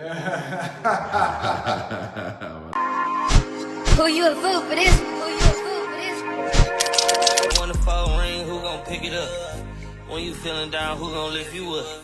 Who you a fool for this? Who you a fool for this? When the phone ring, who gon' pick it up? When you feeling down, who gon' lift you up?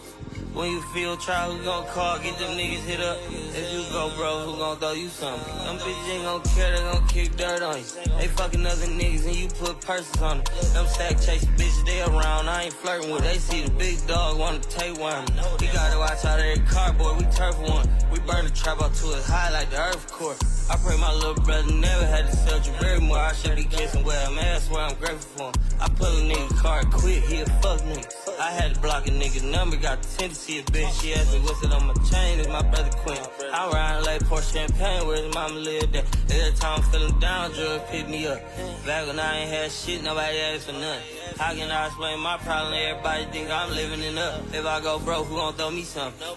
When you feel trial, who gon' call, get them niggas hit up? If you go bro, who gon' throw you something? Them bitches ain't gon' care, they gon' kick dirt on you. They fucking other niggas and you put purses on them. Them sack chasing bitches, they around, I ain't flirting with. They see the big dog, wanna take one. We gotta watch out of that cardboard, we turf one. We burn the trap up to it high like the earth core. I pray my little brother never had to sell you very more. I should be kissing where I'm at, swear I'm grateful for him. I pull a nigga car quick, he a fuck nigga. I had to block a nigga number, got the tendency a bitch. She asked me what's it on my chain, it's my brother Quinn. I ride like pour champagne, where his mama lived at. Every time I'm feeling down, drugs pick me up. Back when I ain't had shit, nobody asked for nothing. How can I explain my problem? Everybody think I'm living it up. If I go broke, who gon' throw me something?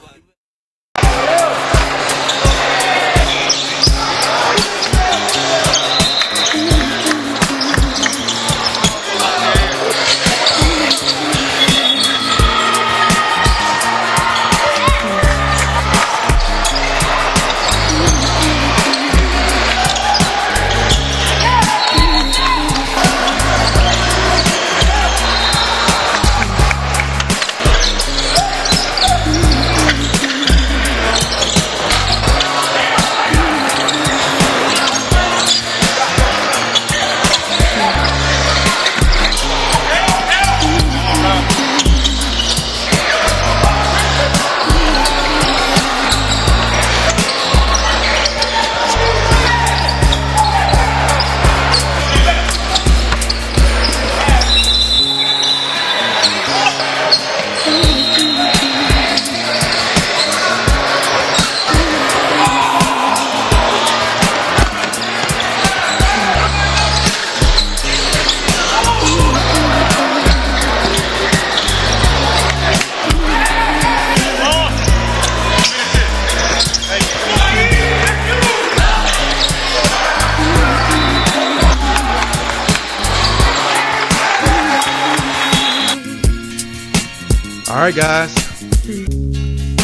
All right, guys.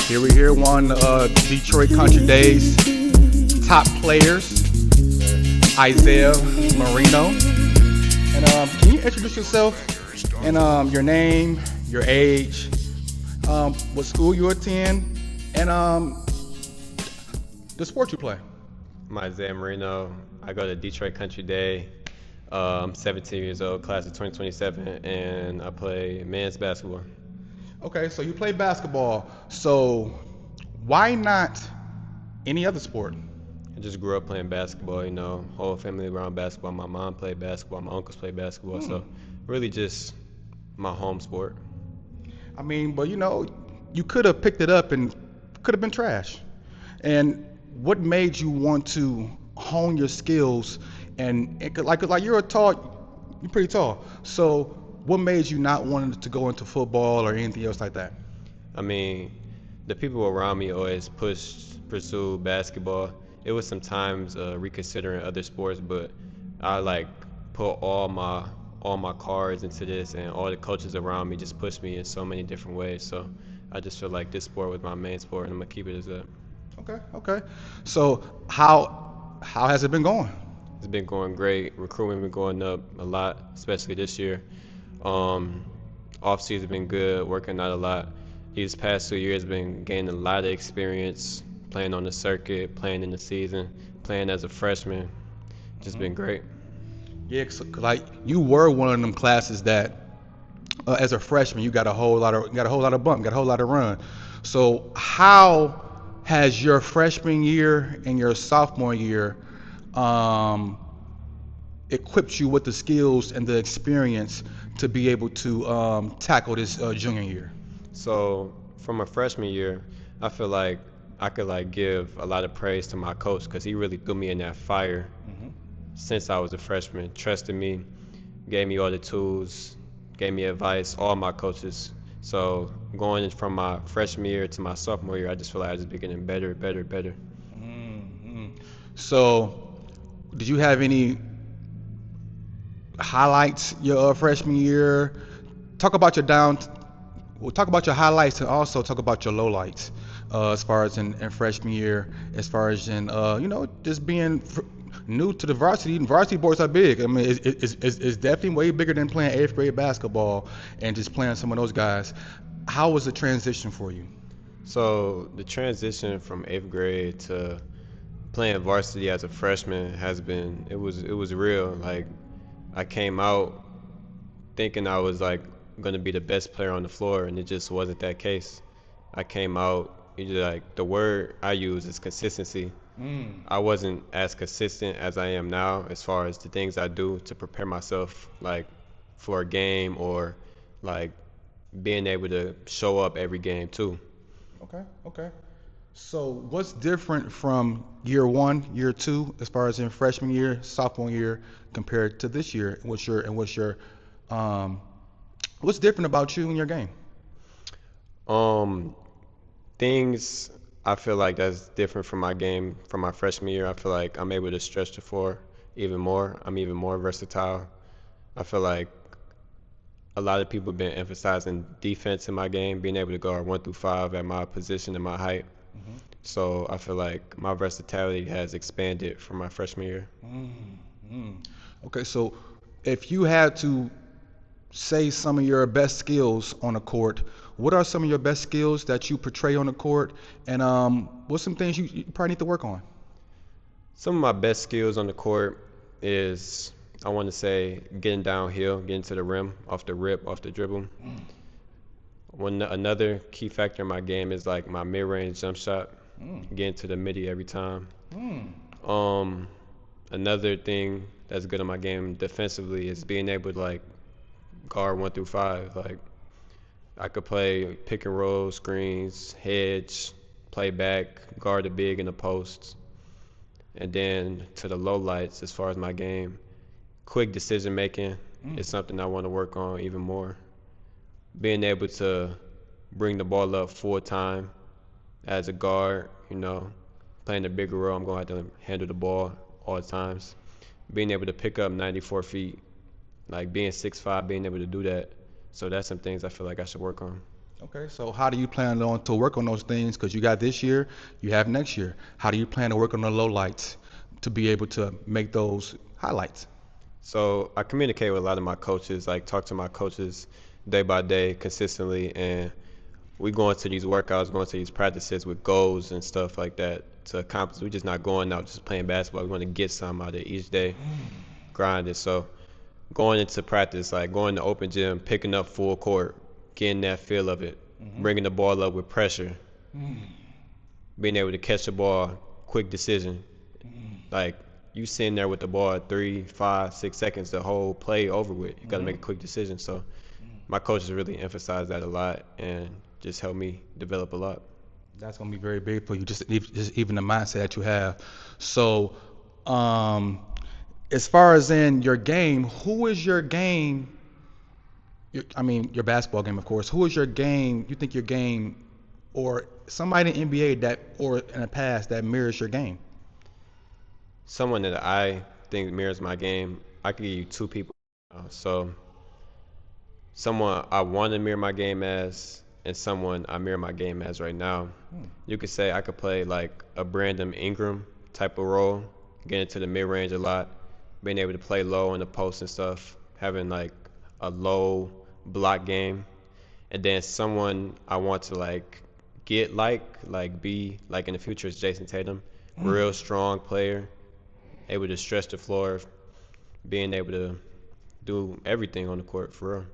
Here one Detroit Country Days top players, Isaiah, Marino. And can you introduce yourself and your name, your age, what school you attend, and the sport you play? I'm Isaiah Marino. I go to Detroit Country Day. I'm 17 years old, class of 2027, and I play men's basketball. Okay, so you play basketball. So why not any other sport? I just grew up playing basketball, you know, whole family around basketball. My mom played basketball, my uncles played basketball, so really just my home sport. I mean, but you could have picked it up and could have been trash. And what made you want to hone your skills and like you're pretty tall. So what made you not want to go into football or anything else like that? I mean, the people around me always pursue basketball. It was sometimes reconsidering other sports, but I put all my cards into this, and all the coaches around me just pushed me in so many different ways. So I just feel like this sport was my main sport, and I'm gonna keep it as that. Okay. So how has it been going? It's been going great. Recruitment been going up a lot, especially this year. Off season been good, working out a lot. These past 2 years been gaining a lot of experience, playing on the circuit, playing in the season, playing as a freshman. Just been great. Yeah, cause you were one of them classes that, as a freshman, you got a whole lot of bump, got a whole lot of run. So how has your freshman year and your sophomore year equipped you with the skills and the experience to be able to tackle this junior year? So from a freshman year, I feel like I could give a lot of praise to my coach, because he really threw me in that fire since I was a freshman, trusted me, gave me all the tools, gave me advice, all my coaches. So going from my freshman year to my sophomore year, I just feel like I just been getting better. So did you have any highlights your freshman year? Talk about your We'll talk about your highlights and also talk about your lowlights, as far as in freshman year, as far as in just being new to the varsity. And varsity boards are big. I mean, it's definitely way bigger than playing eighth grade basketball and just playing some of those guys. How was the transition for you? So the transition from eighth grade to playing varsity as a freshman has been it was real. Like I came out thinking I was like gonna be the best player on the floor, and it just wasn't that case. I came out, like the word I use is consistency. Mm. I wasn't as consistent as I am now as far as the things I do to prepare myself like for a game or like being able to show up every game too. Okay, okay. So what's different from year one, year two, as far as in freshman year, sophomore year, compared to this year? Um, what's different about you and your game? Um, Things I feel like that's different from my game from my freshman year. I feel like I'm able to stretch the floor even more. I'm even more versatile. I feel like a lot of people have been emphasizing defense in my game, being able to guard 1 through 5 at my position and my height. Hmm. So I feel like my versatility has expanded from my freshman year. Mm. Okay, so if you had to say some of your best skills on the court, what are some of your best skills that you portray on the court, and what's some things you probably need to work on? Some of my best skills on the court is I want to say getting downhill, getting to the rim, off the rip, off the dribble. Another key factor in my game is like my mid-range jump shot, Mm. getting to the midi every time. Mm. Um, Another thing that's good in my game defensively is being able to like guard 1 through 5. Like I could play pick and roll, screens, hedge, play back, guard the big in the posts. And then to the low lights, as far as my game, quick decision making Mm. is something I want to work on even more. Being able to bring the ball up full time as a guard, playing a bigger role, I'm going to have to handle the ball all times. Being able to pick up 94 feet, like being 6'5", being able to do that. So that's some things I feel like I should work on. Okay, so how do you plan on to work on those things? Because you got this year, you have next year. How do you plan to work on the lowlights to be able to make those highlights? So I communicate with a lot of my coaches, like talk to my coaches day by day consistently, and we go into these workouts, going to these practices with goals and stuff like that to accomplish. We're just not going out just playing basketball. We want to get something out of it each day, grinding. So going into practice, like going to open gym, picking up full court, getting that feel of it, bringing the ball up with pressure, being able to catch the ball, quick decision. Like you sitting there with the ball 3, 5, 6 seconds, the whole play over with. You got to make a quick decision. So my coaches really emphasize that a lot and just help me develop a lot. That's gonna be very big for you, just even the mindset that you have. So, um, as far as in your game, who is your game? I mean, your basketball game, of course. Who is your game? You think your game, or somebody in NBA that, or in the past that mirrors your game? Someone that I think mirrors my game, I could give you two people. So someone I want to mirror my game as and someone I mirror my game as right now. You could say I could play like a Brandon Ingram type of role, get into the mid-range a lot, being able to play low in the post and stuff, having like a low block game. And then someone I want to like get like be like in the future is Jason Tatum, real strong player, able to stretch the floor, being able to do everything on the court for real.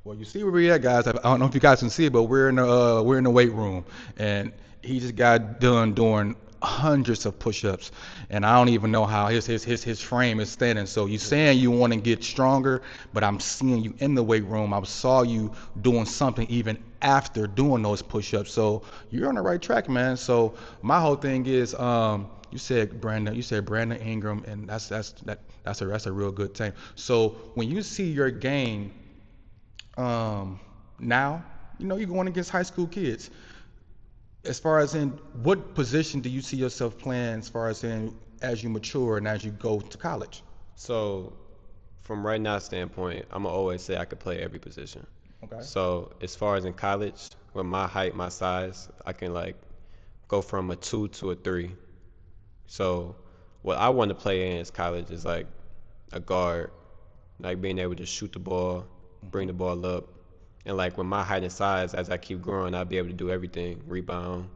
Well, you see where we at, guys. I don't know if you guys can see it, but we're in the weight room, and he just got done doing hundreds of push-ups, and I don't even know how his frame is standing. So you saying you want to get stronger, but I'm seeing you in the weight room. I saw you doing something even after doing those push-ups. So you're on the right track, man. So my whole thing is, you said Brandon Ingram, and that's a real good thing. So when you see your game now, you're going against high school kids. As far as in what position do you see yourself playing as far as in as you mature and as you go to college? So from right now standpoint, I'm gonna always say I could play every position. Okay. So as far as in college, with my height, my size, I can like go from a 2 to a 3. So what I want to play in is college is like a guard, like being able to shoot the ball, bring Hmm. the ball up, and like with my height and size, as I keep growing, I'll be able to do everything, rebound,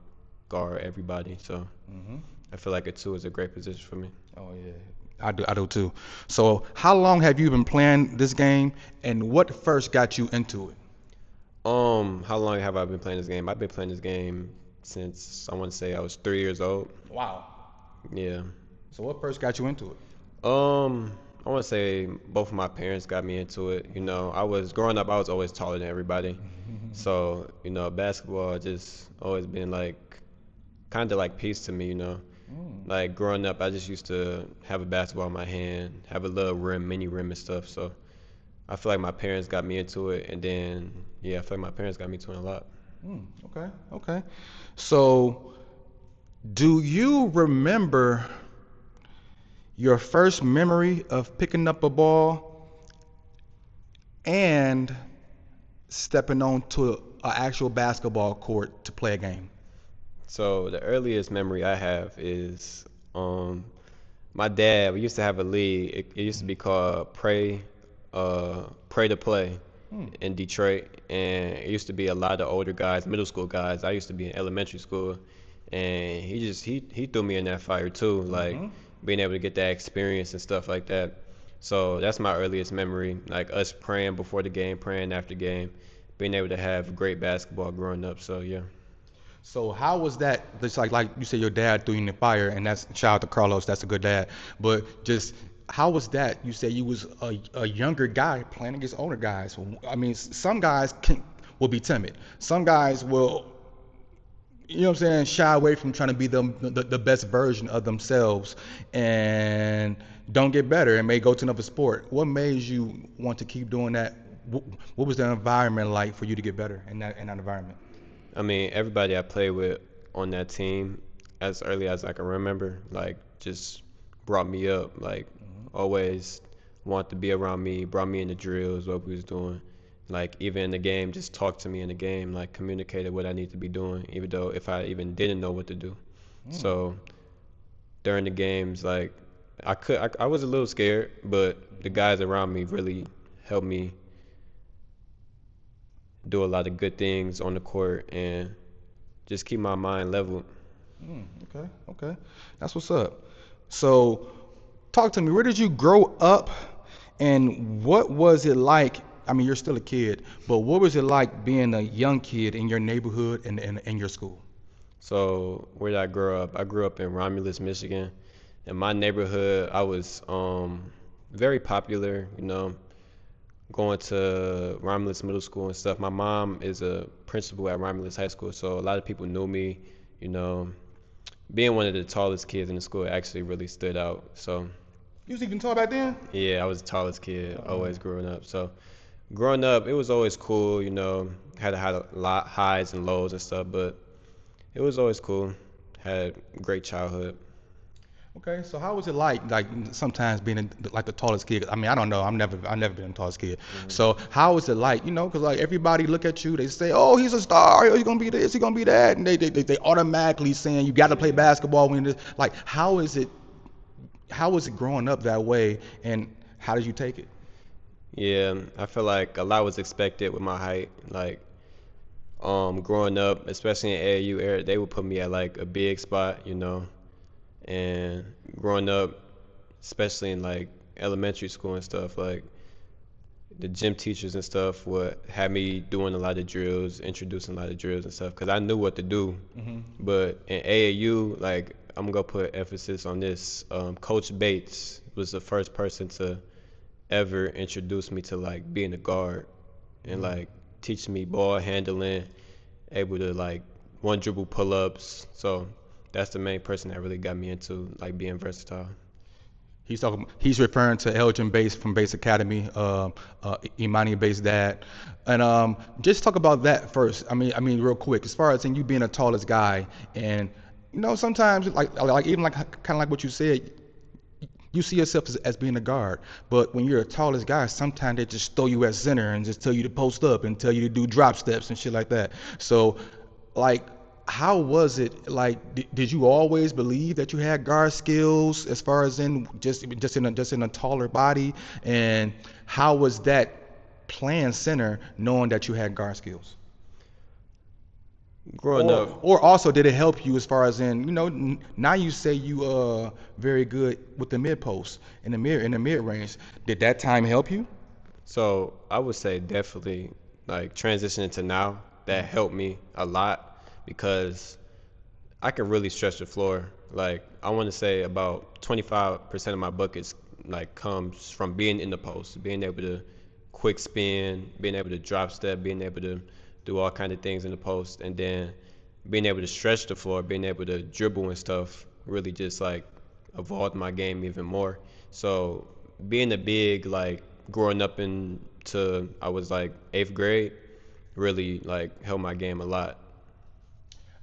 guard everybody. So Hmm. I feel like a 2 is a great position for me. Oh yeah, I do too. So how long have you been playing this game, and what first got you into it? How long have I been playing this game? I've been playing this game since I want to say I was 3 years old. Wow. Yeah. So what first got you into it? I want to say both of my parents got me into it. You know, I was growing up, I was always taller than everybody. So, you know, basketball just always been like kind of like peace to me, you know. Mm. Like growing up, I just used to have a basketball in my hand, have a little rim, mini rim and stuff. So I feel like my parents got me into it, and then yeah, I feel like my parents got me into it a lot. Okay, okay. So do you remember your first memory of picking up a ball and stepping onto an actual basketball court to play a game? So the earliest memory I have is um my dad. We used to have a league. It used to be called Pray to Play Hmm. in Detroit, and it used to be a lot of older guys, middle school guys. I used to be in elementary school, and he threw me in that fire too, like Mm-hmm. being able to get that experience and stuff like that. So that's my earliest memory, like us praying before the game, praying after game, being able to have great basketball growing up. So yeah. So how was that? Just like you said, your dad threw you in the fire, and that's shout out to Carlos. That's a good dad. But just how was that? You said you was a younger guy playing against older guys. I mean, some guys will be timid. Some guys will, you know what I'm saying, shy away from trying to be the best version of themselves and don't get better and may go to another sport. What made you want to keep doing that? What was the environment like for you to get better in that environment? I mean, everybody I played with on that team, as early as I can remember, like just brought me up. Like always wanted to be around me, brought me in the drills, what we was doing. Like even in the game, just talked to me in the game, like communicated what I need to be doing, even though if I even didn't know what to do. Mm. So during the games, like I was a little scared, but the guys around me really helped me do a lot of good things on the court and just keep my mind leveled. Okay, okay. That's what's up. So, talk to me. Where did you grow up and what was it like? I mean, you're still a kid, but what was it like being a young kid in your neighborhood and in your school? So where did I grow up? I grew up in Romulus, Michigan. In my neighborhood, I was very popular, you know, going to Romulus Middle School and stuff. My mom is a principal at Romulus High School, so a lot of people knew me, you know. Being one of the tallest kids in the school actually really stood out. So You was even tall back then? yeah, I was the tallest kid Uh-uh. always growing up. So growing up, it was always cool, you know, had a lot highs and lows and stuff, but it was always cool. Had a great childhood. Okay, so how was it like sometimes being like the tallest kid? I mean, I don't know. I've never been the tallest kid. So how was it like? You know, because like everybody look at you, they say, "Oh, he's a star. Oh, he's gonna be this. He's gonna be that," and they automatically saying you got to play basketball when this. Like, how is it? How was it growing up that way, and how did you take it? Yeah, I feel like a lot was expected with my height. Like, growing up, especially in AAU era, they would put me at like a big spot, you know. And growing up, especially in like elementary school and stuff, like the gym teachers and stuff would have me doing a lot of drills, introducing a lot of drills and stuff, because I knew what to do. Hmm. But in AAU, like I'm gonna put emphasis on this. Coach Bates was the first person to ever introduce me to like being a guard and like teach me ball handling, able to like one dribble pull ups. So that's the main person that really got me into like being versatile. He's referring to Elgin Bass from Bass Academy, Imani Bass dad, and just talk about that first. I mean, real quick, as far as in you being the tallest guy, and you know, sometimes like even like kind of like what you said, you see yourself as being a guard. But when you're the tallest guy, sometimes they just throw you at center and just tell you to post up and tell you to do drop steps and shit like that. So, like, how was it like? Did you always believe that you had guard skills as far as in just in a taller body? And how was that playing center knowing that you had guard skills? Growing up, Or also, did it help you as far as in, now you say you very good with the mid post in the mid range. Did that time help you? so I would say definitely like transitioning to now that helped me a lot because I can really stretch the floor. Like I want to say about 25% of my buckets like comes from being in the post, being able to quick spin, being able to drop step, being able to do all kind of things in the post, and then being able to stretch the floor, being able to dribble and stuff, really just like evolved my game even more. So being a big like growing up into I was like eighth grade really like helped my game a lot.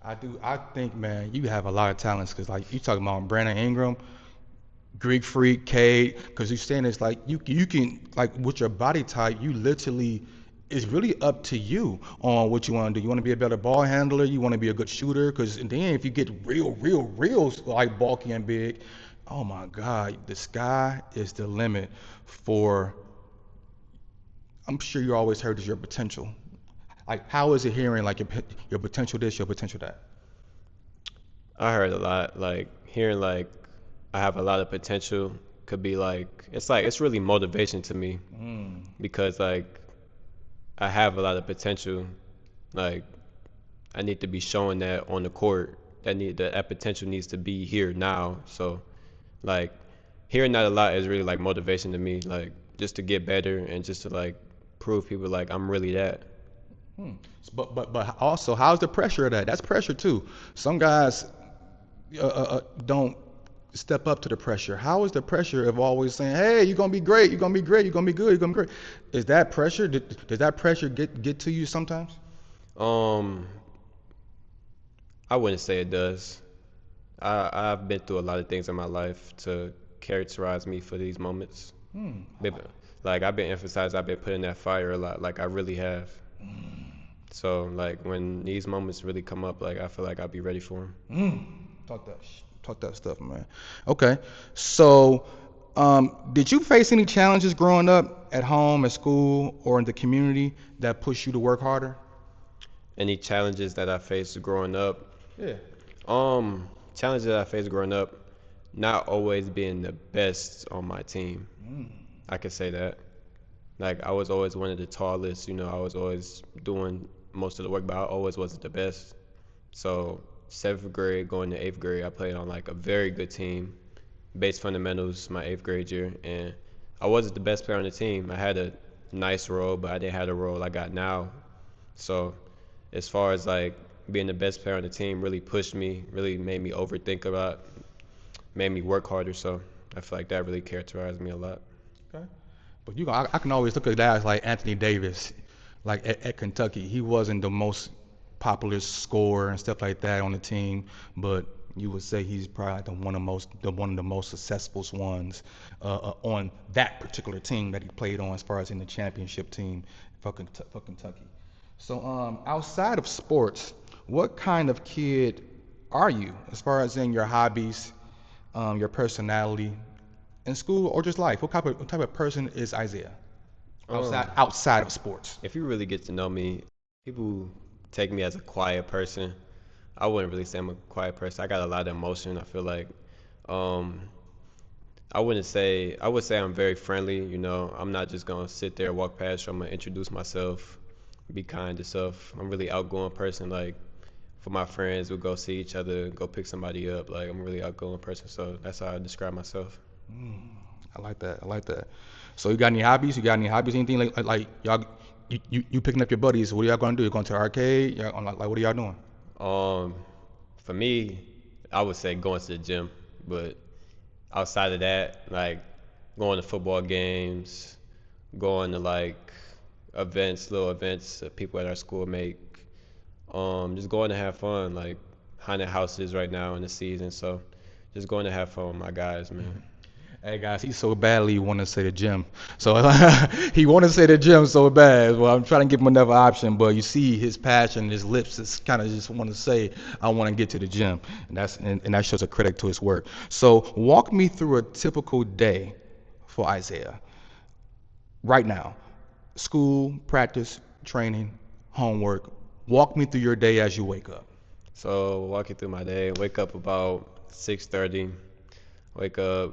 I do. I think, man, you have a lot of talents because, like, you talking about Brandon Ingram, Greek Freak, Cade, because you're saying it's like you can like with your body type, you literally it's really up to you on what you want to do. You want to be a better ball handler. You want to be a good shooter. Because then if you get real like bulky and big, oh my God, the sky is the limit for. I'm sure you always heard is your potential. Like, how is it hearing like your potential this, your potential that? I heard a lot, like hearing like I have a lot of potential could be like it's really motivation to me because like I have a lot of potential. Like I need to be showing that on the court. That potential needs to be here now. So like hearing that a lot is really like motivation to me, like just to get better and just to like prove people like I'm really that. But also, how's the pressure of that? That's pressure too. Some guys don't step up to the pressure. How is the pressure of always saying, "Hey, you're gonna be great. You're gonna be great. You're gonna be good. You're gonna be great"? Is that pressure? Does that pressure get to you sometimes? Um, I wouldn't say it does. I've been through a lot of things in my life to characterize me for these moments. Maybe, like I've been emphasized, I've been putting that fire a lot, like I really have. So like when these moments really come up, like I feel like I'll be ready for them. Talk that stuff, man. Okay, so did you face any challenges growing up at home, at school, or in the community that pushed you to work harder? Any challenges that I faced growing up? Yeah. Challenges that I faced growing up, not always being the best on my team. I could say that. Like I was always one of the tallest, I was always doing most of the work, but I always wasn't the best. So seventh grade going to eighth grade, I played on like a very good team, base fundamentals my eighth grade year, and I wasn't the best player on the team. I had a nice role, but I didn't have the role I got now. So as far as like being the best player on the team really pushed me, really made me overthink about, made me work harder. So I feel like that really characterized me a lot. Okay. But I can always look at guys like Anthony Davis, like at Kentucky. He wasn't the most popular scorer and stuff like that on the team, but you would say he's probably like one of the most successful ones on that particular team that he played on, as far as in the championship team for Kentucky. So outside of sports, what kind of kid are you, as far as in your hobbies, your personality, in school or just life? What type of person is Isaiah Um, outside of sports? if you really get to know me, people take me as a quiet person. I wouldn't really say I'm a quiet person. I got a lot of emotion. I feel like um, I would say I'm very friendly. I'm not just gonna sit there, walk past you. I'm gonna introduce myself, be kind to stuff. I'm a really outgoing person. Like for my friends, we'll go see each other, go pick somebody up. Like I'm a really outgoing person. So that's how I describe myself. I like that. I like that. So you got any hobbies? You got any hobbies? Anything like y'all? You picking up your buddies? What are y'all gonna do? You going to the arcade? Y'all, like what are y'all doing? Um, for me, I would say going to the gym, but outside of that, like going to football games, going to like events, little events that people at our school make, just going to have fun, like haunted houses right now in the season, so just going to have fun with my guys, man. Hey guys, he so badly want to say the gym. So he want to say the gym so bad. Well, I'm trying to give him another option, but you see his passion, his lips is kind of just want to say, I want to get to the gym, and that shows a credit to his work. So walk me through a typical day for Isaiah right now. School, practice, training, homework. Walk me through your day as you wake up. So walking through my day, wake up about 6:30. Wake up,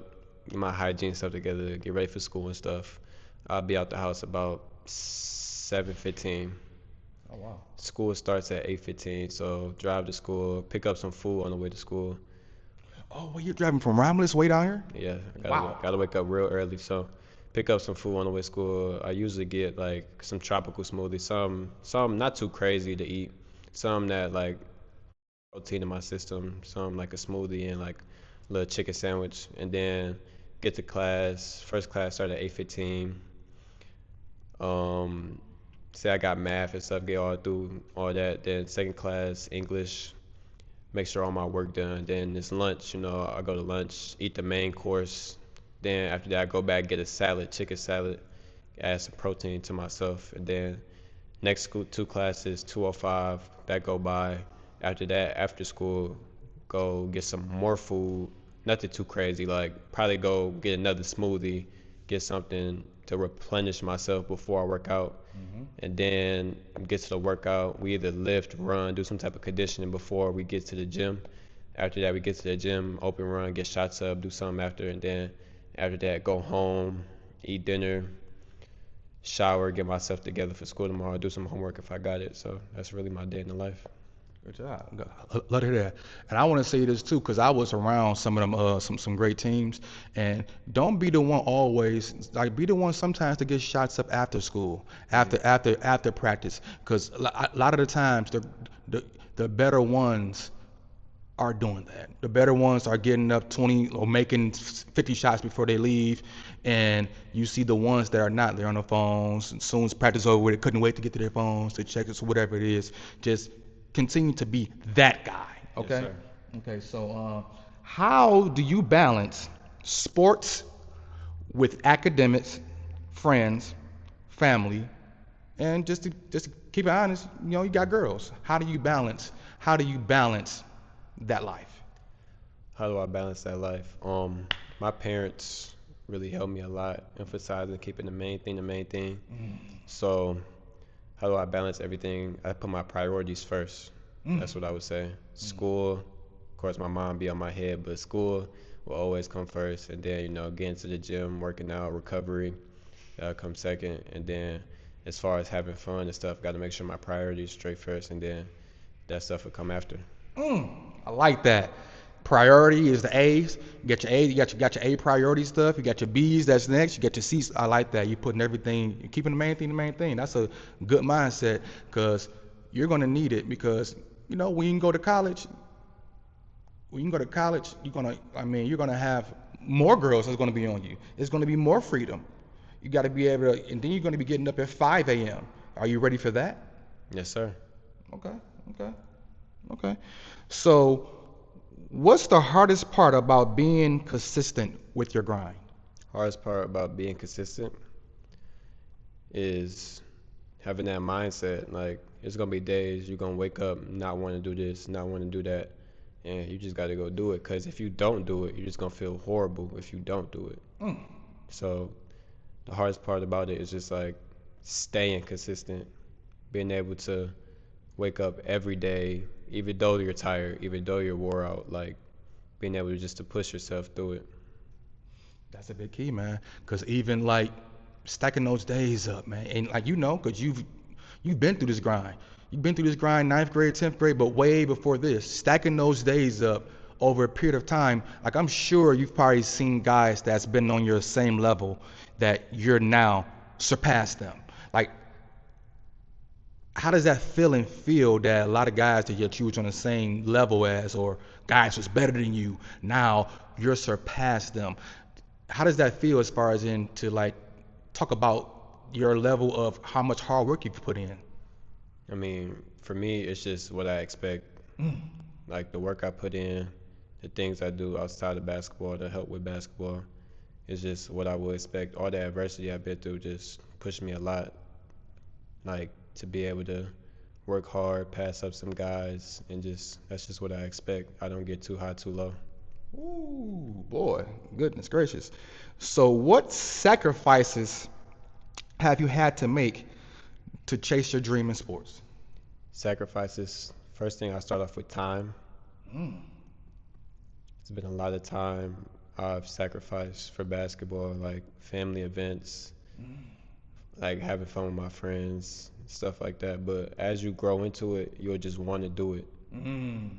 get my hygiene stuff together, get ready for school and stuff. I'll be out the house about 7:15. Oh wow. School starts at 8:15, so drive to school, pick up some food on the way to school. Oh, well, you're driving from Romulus way down here? Yeah, I Wow. gotta wake up real early, so pick up some food on the way to school. I usually get like some tropical smoothies, some not too crazy to eat, some that like protein in my system, some like a smoothie and like a little chicken sandwich, and then get to class. First class started at 8:15. Um, say I got math and stuff, get all through all that. Then second class English, make sure all my work done. Then it's lunch, I go to lunch, eat the main course. Then after that, I go back get a salad, chicken salad, add some protein to myself, and then next school two classes, 2:05, that go by. After that, after school, go get some more food. Nothing too crazy, like probably go get another smoothie, get something to replenish myself before I work out. And then get to the workout. We either lift, run, do some type of conditioning before we get to the gym. After that, we get to the gym, open run, get shots up, do something after, and then after that, go home, eat dinner, shower, get myself together for school tomorrow, do some homework if I got it. So that's really my day in the life. Good job. Love to hear that. And I want to say this too, because I was around some of them, some great teams. And don't be the one always, like be the one sometimes to get shots up after school, after practice, because a lot of the times the better ones are doing that. The better ones are getting up 20 or making 50 shots before they leave, and you see the ones that are not. They're on the phones. As soon as practice over, they couldn't wait to get to their phones to check it, whatever it is. Just continue to be that guy. Okay. Yes, sir. Okay. So, how do you balance sports with academics, friends, family, and just to keep it honest, you got girls. How do you balance? How do you balance that life? How do I balance that life? My parents really helped me a lot, emphasizing keeping the main thing the main thing. So how do I balance everything? I put my priorities first. That's what I would say. School, of course, my mom be on my head, but school will always come first. And then, getting to the gym, working out, recovery, that'll come second. And then as far as having fun and stuff, got to make sure my priorities straight first, and then that stuff will come after. I like that. Priority is the A's. You got your A, you got your A priority stuff. You got your B's. That's next. You got your C's. I like that. You putting everything, you're keeping the main thing the main thing. That's a good mindset because you're gonna need it because when you can go to college, you're gonna have more girls that's gonna be on you. It's gonna be more freedom. You got to be able to, and then you're gonna be getting up at 5 a.m. Are you ready for that? Yes, sir. Okay. Okay. Okay. So, what's the hardest part about being consistent with your grind? Hardest part about being consistent is having that mindset. Like, it's gonna be days you're gonna wake up not want to do this, not want to do that, and you just got to go do it. Cause if you don't do it, you're just gonna feel horrible if you don't do it. So the hardest part about it is just like staying consistent, being able to wake up every day, even though you're tired, even though you're wore out, like being able to just to push yourself through it. That's a big key, man. Because even like stacking those days up, man, and like because you've been through this grind. You've been through this grind, ninth grade, 10th grade, but way before this. Stacking those days up over a period of time. Like I'm sure you've probably seen guys that's been on your same level that you're now surpassed them. Like how does that feeling feel that a lot of guys that you was on the same level as or guys was better than you, now you're surpassed them? How does that feel as far as in to like talk about your level of how much hard work you've put in? I mean, for me, it's just what I expect. Like the work I put in, the things I do outside of basketball to help with basketball. it's just what I would expect. All the adversity I've been through just pushed me a lot, like to be able to work hard, pass up some guys, and just that's just what I expect. I don't get too high, too low. Ooh, boy, goodness gracious. So, what sacrifices have you had to make to chase your dream in sports? Sacrifices. First thing I start off with time. Mm. It's been a lot of time I've sacrificed for basketball, like family events, like having fun with my friends, stuff like that. But as you grow into it, you'll just want to do it. Mm.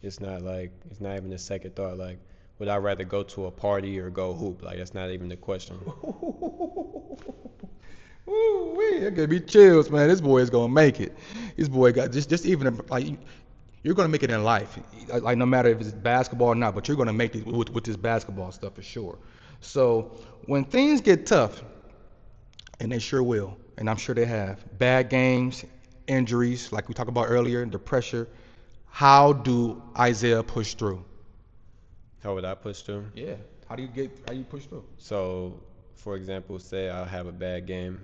It's not even a second thought. Like, would I rather go to a party or go hoop? Like, that's not even the question. Ooh, wee, that gave me chills, man. This boy is gonna make it. This boy got just even like you're gonna make it in life. Like no matter if it's basketball or not, but you're gonna make it with this basketball stuff for sure. So when things get tough, and they sure will, and I'm sure they have bad games, injuries, like we talked about earlier, the pressure. How do Isaiah push through? How would I push through? Yeah. How do you push through? So, for example, say I have a bad game,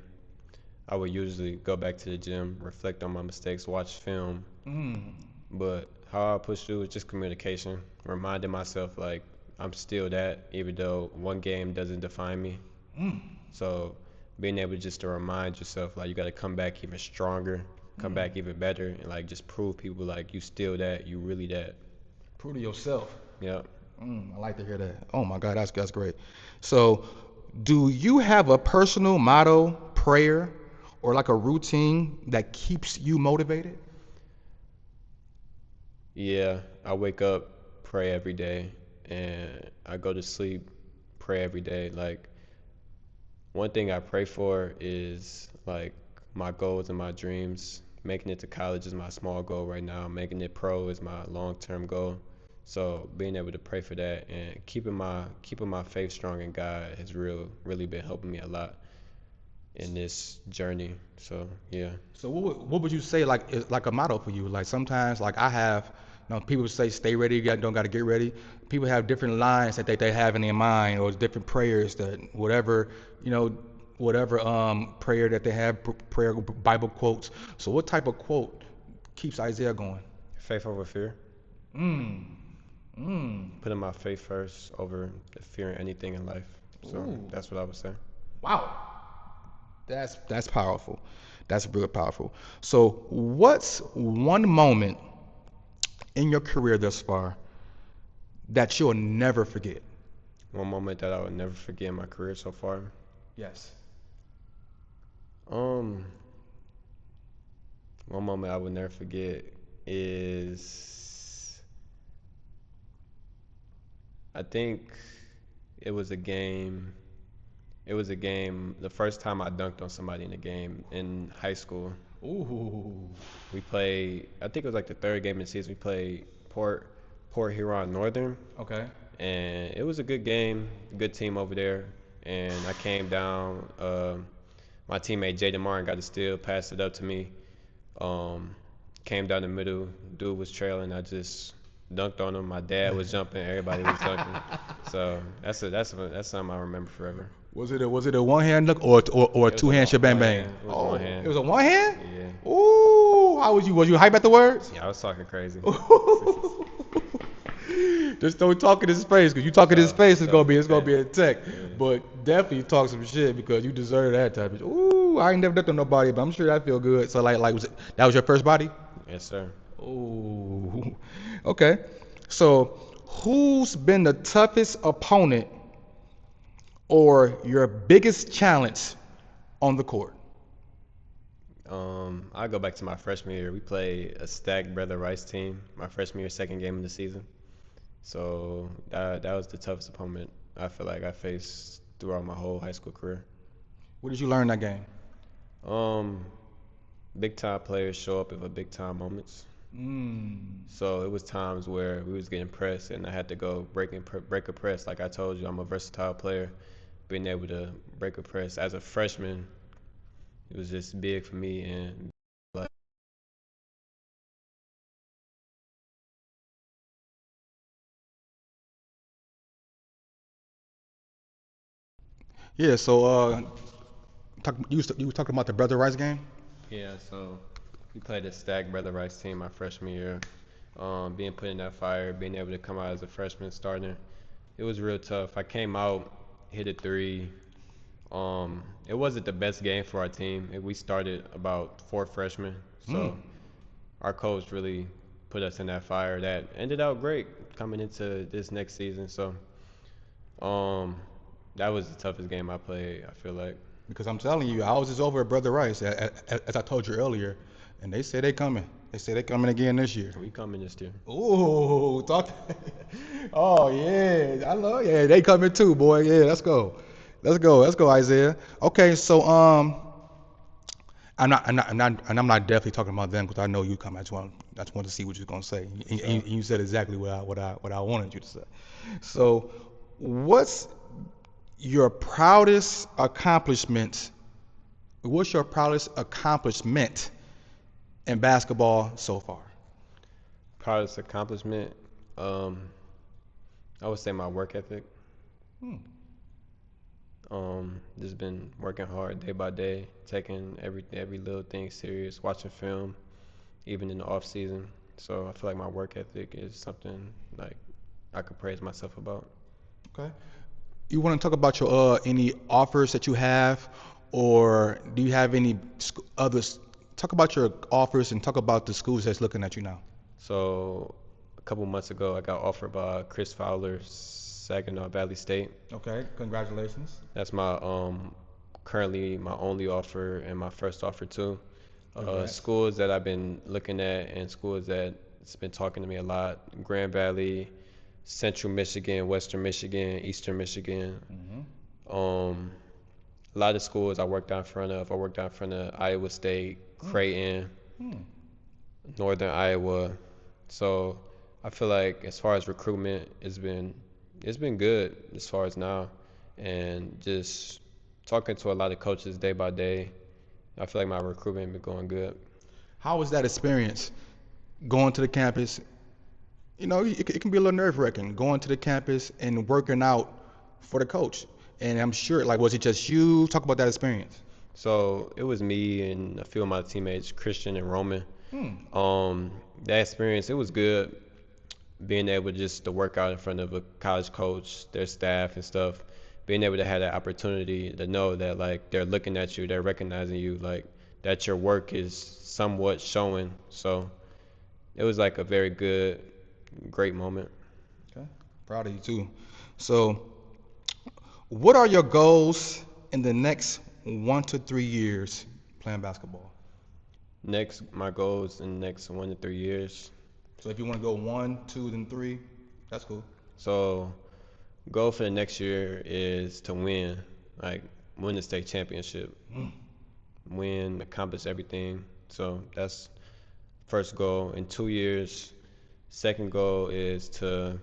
I would usually go back to the gym, reflect on my mistakes, watch film. Mm. But how I push through is just communication, reminding myself like I'm still that, even though one game doesn't define me. Mm. So being able just to remind yourself like you got to come back even stronger, come back even better, and like just prove people like you still that, you really that. Prove to yourself. Yep. I like to hear that. Oh my God, that's great. So, do you have a personal motto, prayer, or like a routine that keeps you motivated? Yeah, I wake up, pray every day, and I go to sleep, pray every day. Like one thing I pray for is like my goals and my dreams. Making it to college is my small goal right now. Making it pro is my long-term goal. So being able to pray for that and keeping my faith strong in God has really been helping me a lot in this journey. So yeah. So, what would you say like is like a motto for you? Like sometimes, like I have, people say stay ready, you don't got to get ready. People have different lines that they have in their mind, or different prayers that whatever you know, whatever prayer that they have, prayer Bible quotes. So, what type of quote keeps Isaiah going? Faith over fear. Mm. Mm. Putting my faith first over fearing anything in life. So Ooh. that's what I would say. Wow. That's powerful. That's real powerful. So, what's one moment in your career thus far that you'll never forget? One moment that I would never forget in my career so far. Yes. Um, One moment I would never forget is I think it was a game. It was a game. The first time I dunked on somebody in a game in high school. Ooh. We played. I think it was like the third game of the season. We played Port Huron Northern, Okay. and it was a good game. Good team over there. And I came down. My teammate Jaden Martin got the steal, passed it up to me. Um, Came down the middle. Dude was trailing. I just dunked on him. My dad was jumping. Everybody was dunking. So that's something I remember forever. Was it a one hand look or a It was two a hand one shabang bang? hand. It was Oh, one hand. it was a one hand? Yeah. Ooh, how was you hype at the words? Yeah, I was talking crazy. Just don't talk in his face, cause you talk in his face, For it's gonna be a tech. Yeah. But definitely talk some shit because you deserve that type of shit. Ooh, I ain't never done to nobody, but I'm sure that feel good. So like that was your first body? Yes, sir. Ooh, okay. So who's been the toughest opponent or your biggest challenge on the court? I go back to my freshman year. We played a stacked Brother Rice team. My freshman year, second game of the season. So that was the toughest opponent I feel like I faced throughout my whole high school career. What did you learn that game? Um, Big time players show up at big time moments. Mm. So it was times where we was getting pressed, and I had to go break a press. Like I told you, I'm a versatile player. Being able to break a press as a freshman, it was just big for me, and Yeah. So you were talking about the Brother Rice game. Yeah, so we played a stacked Brother Rice team my freshman year. Being put in that fire, being able to come out as a freshman starting, it was real tough. I came out, hit a three. It wasn't the best game for our team. We started about four freshmen, Mm. so our coach really put us in that fire. That ended out great coming into this next season. So um, that was the toughest game I played, I feel like. Because I'm telling you, I was just over at Brother Rice, as I told you earlier, and they say they coming. They say they coming again this year. We coming this year. Ooh, talk. Oh yeah, I love. Yeah, they coming too, boy. Yeah, let's go. Let's go, Isaiah. Okay, so I'm not definitely talking about them because I know you come. I just want to see what you're gonna say. And you said exactly what I wanted you to say. So, what's your proudest accomplishment? What's your proudest accomplishment in basketball so far? Proudest accomplishment, I would say my work ethic. Hmm. Just been working hard day by day, taking every little thing serious, watching film, even in the off season. So I feel like my work ethic is something like I could praise myself about. Okay. You want to talk about your any offers that you have, or do you have any others? Talk about your offers and talk about the schools that's looking at you now. So a couple months ago, I got offered by Chris Fowler, Saginaw Valley State. Okay, congratulations. That's my currently my only offer and my first offer too. Congrats. Schools that I've been looking at and schools that's been talking to me a lot: Grand Valley, Central Michigan, Western Michigan, Eastern Michigan. Um, a lot of schools I worked out in front of. I worked out in front of Iowa State, Creighton, Hmm. Northern Iowa. So I feel like as far as recruitment, it's been good as far as now, and just talking to a lot of coaches day by day, I feel like my recruitment been going good. How was that experience going to the campus? You know, it can be a little nerve-wracking going to the campus and working out for the coach. And I'm sure, like, was it just you? Talk about that experience. So it was me and a few of my teammates, Christian and Roman. Hmm. That experience, it was good being able just to work out in front of a college coach, their staff and stuff, being able to have that opportunity to know that like they're looking at you, they're recognizing you, like that your work is somewhat showing. So it was like a very good, great moment. Okay. Proud of you too. So, what are your goals in the next 1 to 3 years playing basketball? Next, my goals in the next 1 to 3 years. So if you want to go 1, 2, then 3, that's cool. So goal for the next year is to win, like win the state championship, win, accomplish everything. So that's first goal. In 2 years, second goal is to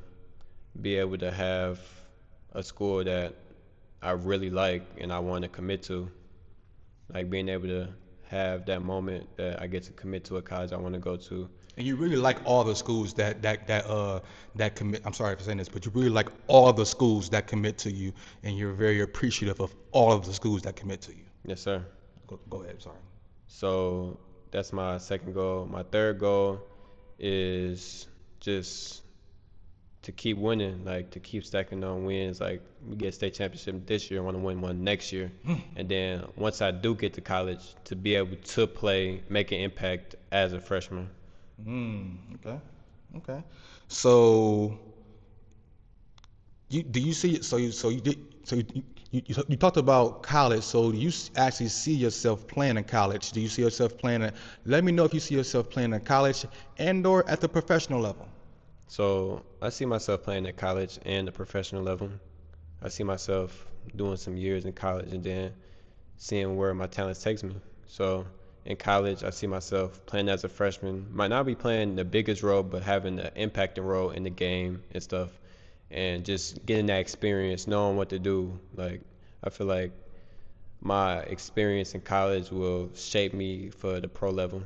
be able to have a school that I really like and I want to commit to. Like being able to have that moment that I get to commit to a college I want to go to. And you really like all the schools that commit. I'm sorry for saying this, but you really like all the schools that commit to you, and you're very appreciative of all of the schools that commit to you. Yes, sir. Go ahead. Sorry. So that's my second goal. My third goal is just to keep winning, like to keep stacking on wins. Like we get state championship this year, I want to win one next year, and then once I do get to college, to be able to play, make an impact as a freshman. Okay. Okay. So you see you talked about college. So do you actually see yourself playing in college? Do you see yourself playing at, let me know if you see yourself playing in college and or at the professional level. So I see myself playing at college and the professional level. I see myself doing some years in college and then seeing where my talents takes me. So in college, I see myself playing as a freshman. Might not be playing the biggest role, but having an impacting role in the game and stuff, and just getting that experience, knowing what to do. Like I feel like my experience in college will shape me for the pro level.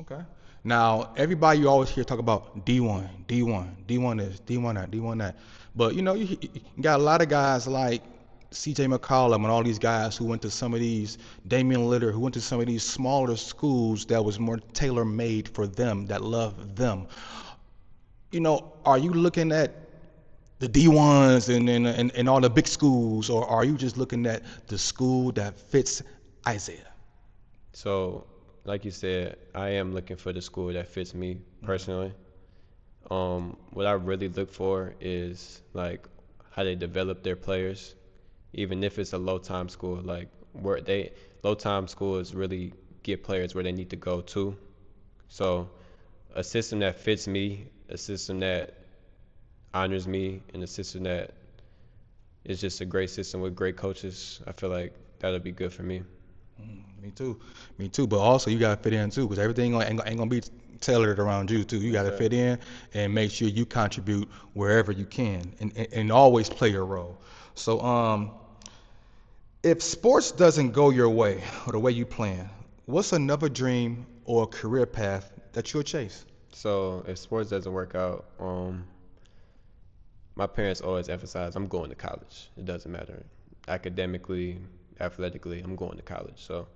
Okay. Now, everybody you always hear talk about D1, D1, D1 this, D1 that, D1 that. But you know, you got a lot of guys like CJ McCollum and all these guys who went to some of these, Damian Lillard, who went to some of these smaller schools that was more tailor made for them, that loved them. Are you looking at the D1s and all the big schools, or are you just looking at the school that fits Isaiah? So, like you said, I am looking for the school that fits me personally. What I really look for is like how they develop their players, even if it's a low time school. Like where they low time schools really get players where they need to go to. So, a system that fits me, a system that honors me, and a system that is just a great system with great coaches. I feel like that'll be good for me. Me too. Me too. But also you gotta fit in too, because everything ain't gonna be tailored around you too. You gotta Yes, fit in and make sure you contribute wherever you can, and always play your role. So if sports doesn't go your way or the way you plan, what's another dream or career path that you'll chase? So if sports doesn't work out, my parents always emphasize I'm going to college. It doesn't matter academically, athletically, I'm going to college. So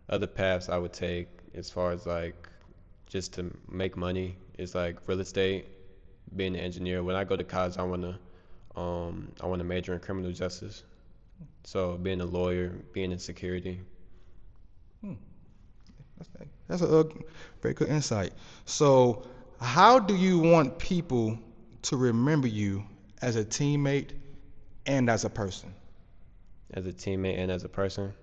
other paths I would take as far as like just to make money is like real estate, being an engineer. When I go to college, I want to major in criminal justice. So being a lawyer, being in security. Hmm. That's a very good insight. So, how do you want people to remember you as a teammate and as a person? As a teammate and as a person.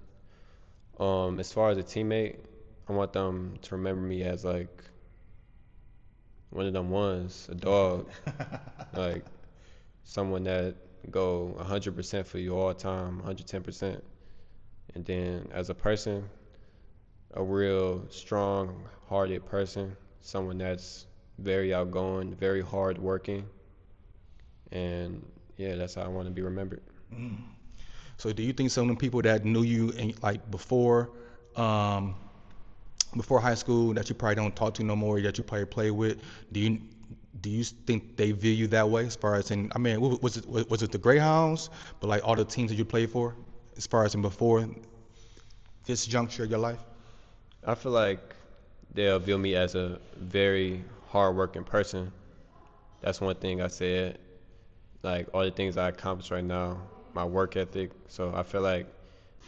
As far as a teammate, I want them to remember me as like one of them ones, a dog, like someone that go 100% for you all the time, 110%. And then as a person, a real strong-hearted person, someone that's very outgoing, very hard-working, and yeah, that's how I want to be remembered. Mm. So, do you think some of the people that knew you like um, before high school that you probably don't talk to no more, that you probably play with, do you think they view you that way? As far as in, I mean, was it the Greyhounds, but like all the teams that you played for, as far as in before this juncture of your life? I feel like they'll view me as a very hard-working person. That's one thing I said. Like all the things I accomplish right now, my work ethic. So I feel like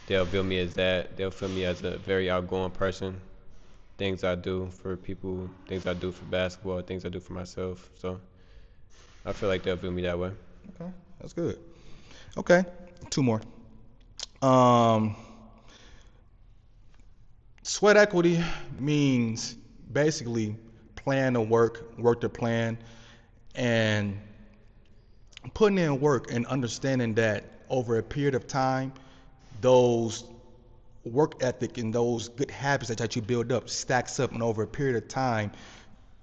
they'll view me as that. They'll feel me as a very outgoing person. Things I do for people, things I do for basketball, things I do for myself. So I feel like they'll view me that way. Okay, that's good. Okay, two more. Um, Sweat equity means basically plan to work to plan, and putting in work and understanding that over a period of time, those work ethic and those good habits that you build up stacks up, and over a period of time,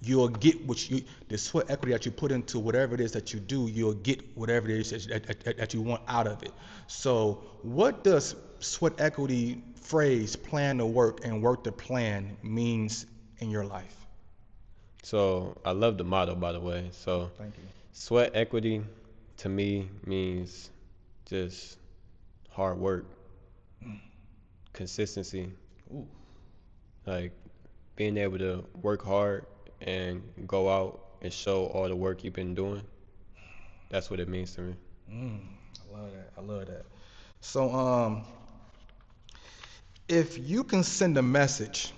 you'll get the sweat equity that you put into whatever it is that you do, you'll get whatever it is that you want out of it. So what does sweat equity phrase, plan to work and work to plan, means in your life? So I love the motto, by the way. So Thank you. sweat equity to me means just hard work, consistency, Ooh. like being able to work hard and go out and show all the work you've been doing. That's what it means to me. Mm, I love that. I love that. So, if you can send a message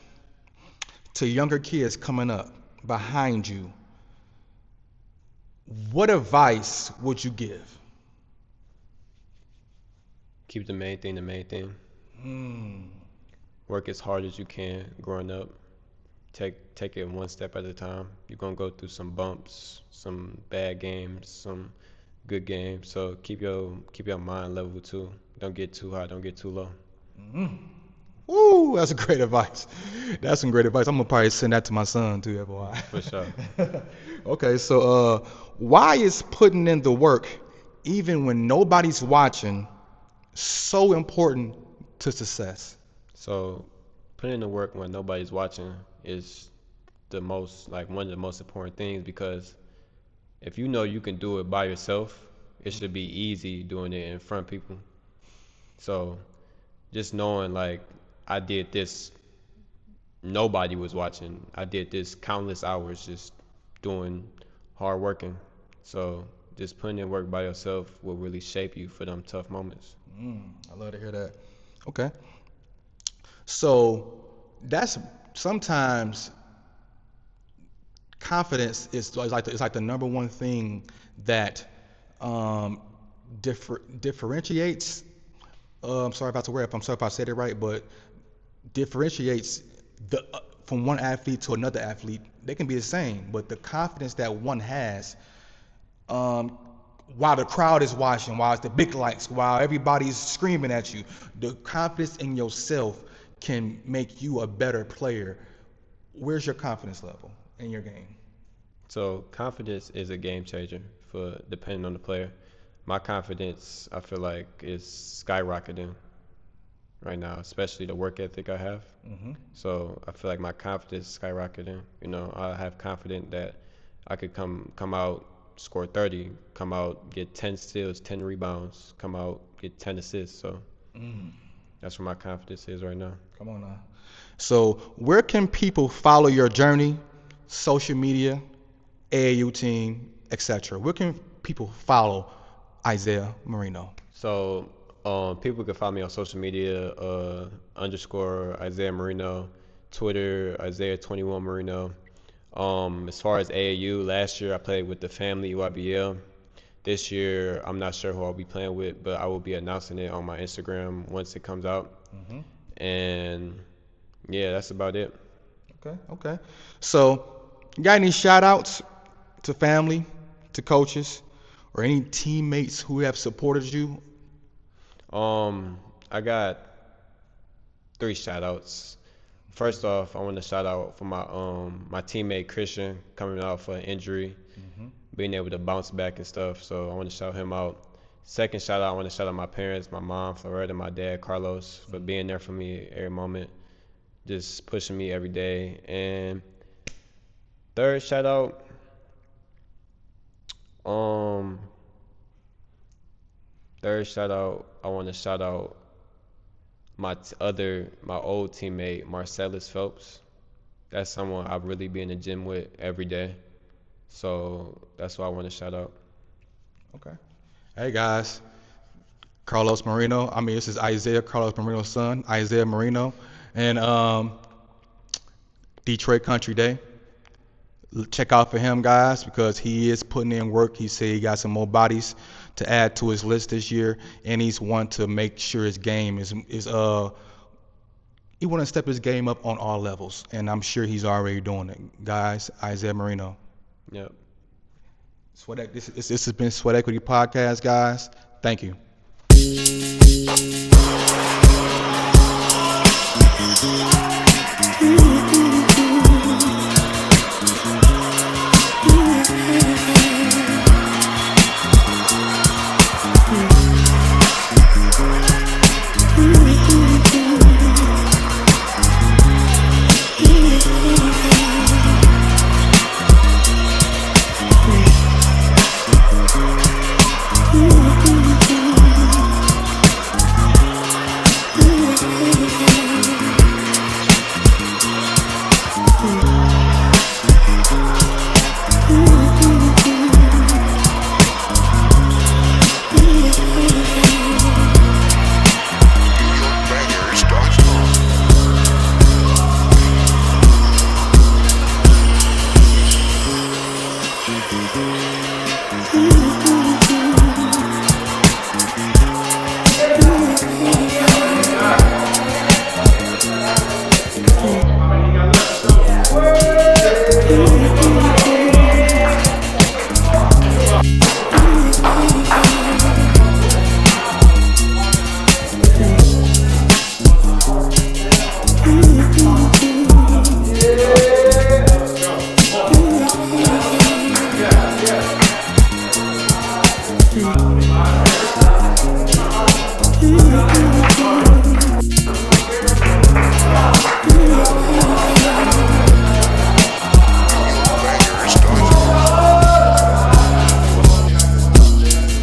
to younger kids coming up behind you, what advice would you give? Keep the main thing the main thing. Mm, Work as hard as you can growing up. Take it one step at a time. You're gonna go through some bumps, some bad games, some good games. So keep your mind level too. Don't get too high, don't get too low. mm. Woo, that's a great advice. That's some great advice. I'm gonna probably send that to my son too, FYI. For sure. Okay, so why is putting in the work, even when nobody's watching, so important to success? So putting in the work when nobody's watching is the most like one of the most important things because if you know you can do it by yourself, it should be easy doing it in front of people. So just knowing like I did this, nobody was watching. I did this countless hours just doing hard working. So just putting in work by yourself will really shape you for them tough moments. I love to hear that. Okay. So that's sometimes confidence is like the number one thing that um, differentiates. I'm sorry about the word. I'm sorry if I said it right, but differentiates the from one athlete to another athlete. They can be the same, but the confidence that one has, um, while the crowd is watching, while it's the big lights, while everybody's screaming at you, the confidence in yourself can make you a better player. Where's your confidence level in your game? So confidence is a game changer for depending on the player. My confidence, I feel like, is skyrocketing right now, especially the work ethic I have. So I feel like my confidence is skyrocketing. You know, I have confidence that I could come out, score 30, come out, get 10 steals, 10 rebounds, come out, get 10 assists. So that's where my confidence is right now. Come on now. So where can people follow your journey, social media, AAU team, etc.? Where can people follow Isaiah Marino? So people can follow me on social media, underscore Isaiah Marino, Twitter, Isaiah21 Marino. As far as AAU, last year I played with the family UIBL. This year, I'm not sure who I'll be playing with, but I will be announcing it on my Instagram once it comes out. And yeah, that's about it. Okay. So, you got any shout outs to family, to coaches, or any teammates who have supported you? I got 3 shout outs. First off, I want to shout out for my teammate Christian coming out for an injury, being able to bounce back and stuff. So I want to shout him out. Second shout out, I want to shout out my parents, my mom, Floretta, my dad, Carlos, for being there for me every moment, just pushing me every day. And third shout out, I want to shout out my old teammate Marcellus Phelps. That's someone I really be in the gym with every day. So that's what I want to shout out. Okay. Hey guys, Carlos Marino. This is Isaiah Carlos Marino's son, Isaiah Marino, and Detroit Country Day. Check out for him, guys, because he is putting in work. He said he got some more bodies to add to his list this year, and he's want to make sure his game is he want to step his game up on all levels, and I'm sure he's already doing it. Guys, Isaiah Marino. Yep. This has been Sweat Equity Podcast, guys. Thank you.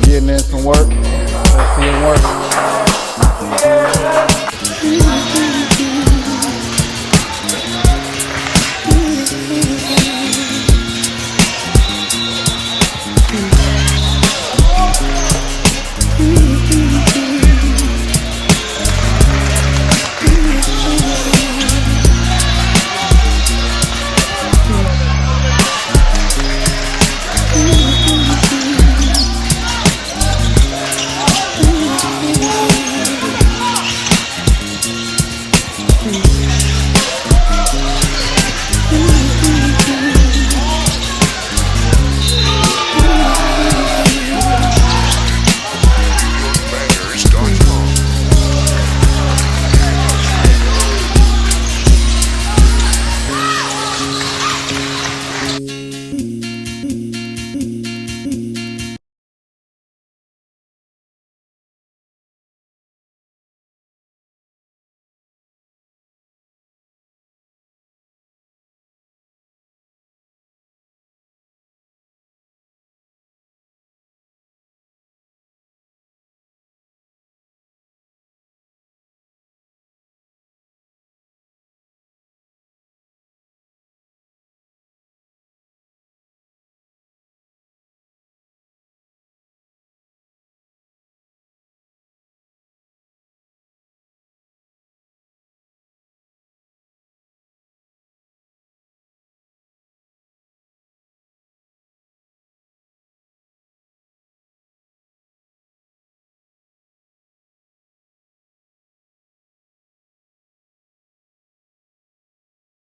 Getting in some work.